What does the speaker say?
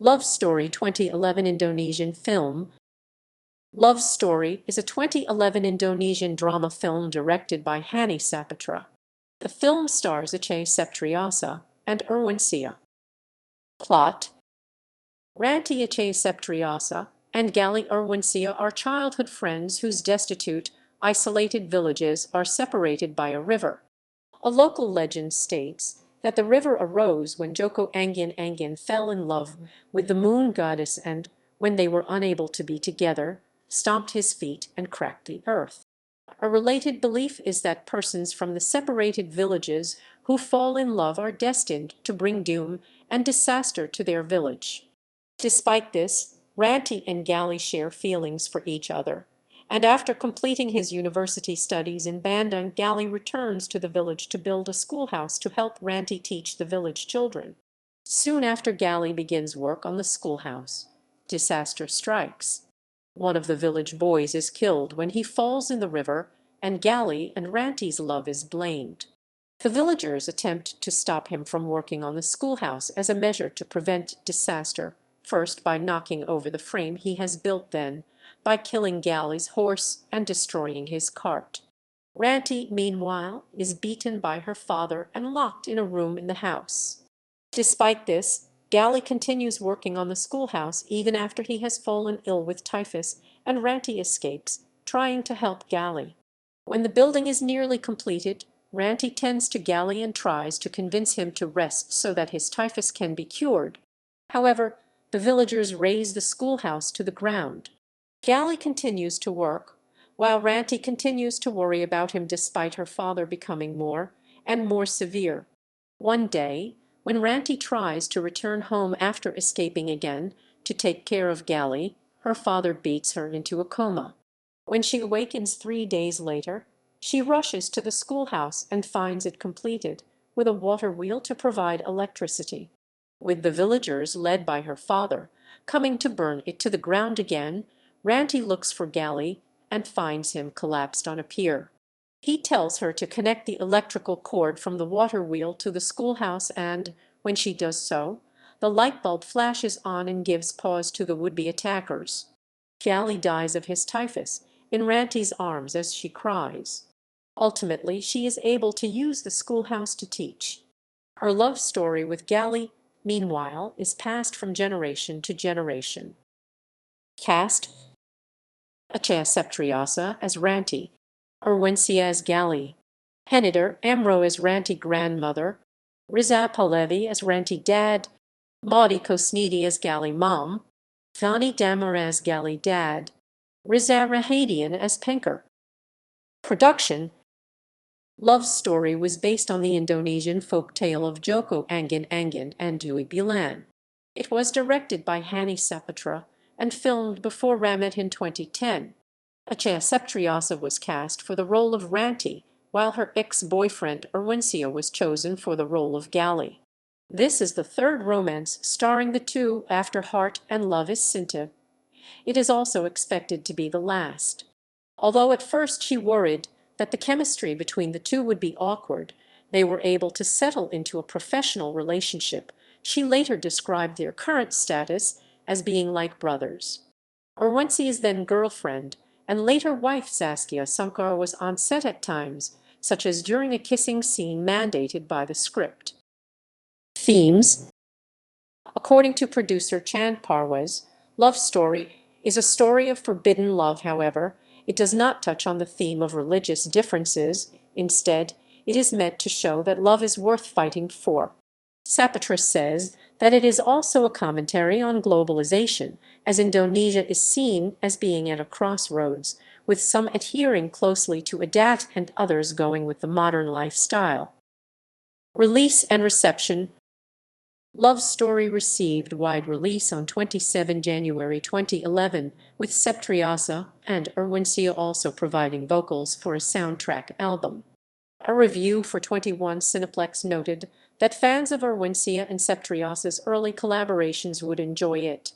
Love Story 2011 Indonesian film. Love Story is a 2011 Indonesian drama film directed by Hanny Saputra. The film stars Acha Septriasa and Irwansyah. Plot: Ranti Acha Septriasa and Gali Irwansyah are childhood friends whose destitute, isolated villages are separated by a river. A local legend states that the river arose when Joko Angin Angin fell in love with the moon goddess and, when they were unable to be together, stomped his feet and cracked the earth. A related belief is that persons from the separated villages who fall in love are destined to bring doom and disaster to their village. Despite this, Ranti and Gali share feelings for each other, and after completing his university studies in Bandung, Gali returns to the village to build a schoolhouse to help Ranti teach the village children. Soon after Gali begins work on the schoolhouse, disaster strikes. One of the village boys is killed when he falls in the river, and Gali and Ranti's love is blamed. The villagers attempt to stop him from working on the schoolhouse as a measure to prevent disaster, first by knocking over the frame he has built, then by killing Gali's horse and destroying his cart. Ranti, meanwhile, is beaten by her father and locked in a room in the house. Despite this, Gali continues working on the schoolhouse even after he has fallen ill with typhus, and Ranti escapes, trying to help Gali. When the building is nearly completed, Ranti tends to Gali and tries to convince him to rest so that his typhus can be cured. However, the villagers raze the schoolhouse to the ground. Gali continues to work, while Ranti continues to worry about him despite her father becoming more and more severe. One day, when Ranti tries to return home after escaping again to take care of Gali, her father beats her into a coma. When she awakens 3 days later, she rushes to the schoolhouse and finds it completed, with a water wheel to provide electricity. With the villagers, led by her father, coming to burn it to the ground again, Ranti looks for Gali and finds him collapsed on a pier. He tells her to connect the electrical cord from the water wheel to the schoolhouse, and, when she does so, the light bulb flashes on and gives pause to the would-be attackers. Gali dies of his typhus in Ranti's arms as she cries. Ultimately, she is able to use the schoolhouse to teach. Her love story with Gali, meanwhile, is passed from generation to generation. Cast: Acha Septriasa as Ranti, Irwansyah as Gali, Henidar Amro as Ranti grandmother, Riza Pahlavi as Ranti dad, Maudi Kosnidi as Gali mom, Thani Damar as Gali dad, Riza Rahadian as Penker. Production: Love Story was based on the Indonesian folk tale of Joko Angin Angin and Dwi Bulan. It was directed by Hanny Saputra and filmed before Ramet in 2010. Acha Septriasa was cast for the role of Ranti, while her ex-boyfriend Irwansyah was chosen for the role of Gali. This is the third romance starring the two after Heart and Love is Sinta. It is also expected to be the last. Although at first she worried that the chemistry between the two would be awkward, they were able to settle into a professional relationship. She later described their current status as being like brothers. Irwansyah's then girlfriend and later wife Zaskia Sungkar was on set at times, such as during a kissing scene mandated by the script. Themes: According to producer Chand Parwaz, Love Story is a story of forbidden love. However, it does not touch on the theme of religious differences. Instead, it is meant to show that love is worth fighting for. Saputra says that it is also a commentary on globalization, as Indonesia is seen as being at a crossroads, with some adhering closely to Adat and others going with the modern lifestyle. Release and reception: Love Story received wide release on 27 January 2011, with Septriasa and Irwansyah also providing vocals for a soundtrack album. A review for 21 Cineplex noted that fans of Irwansyah and Septriasa's early collaborations would enjoy it.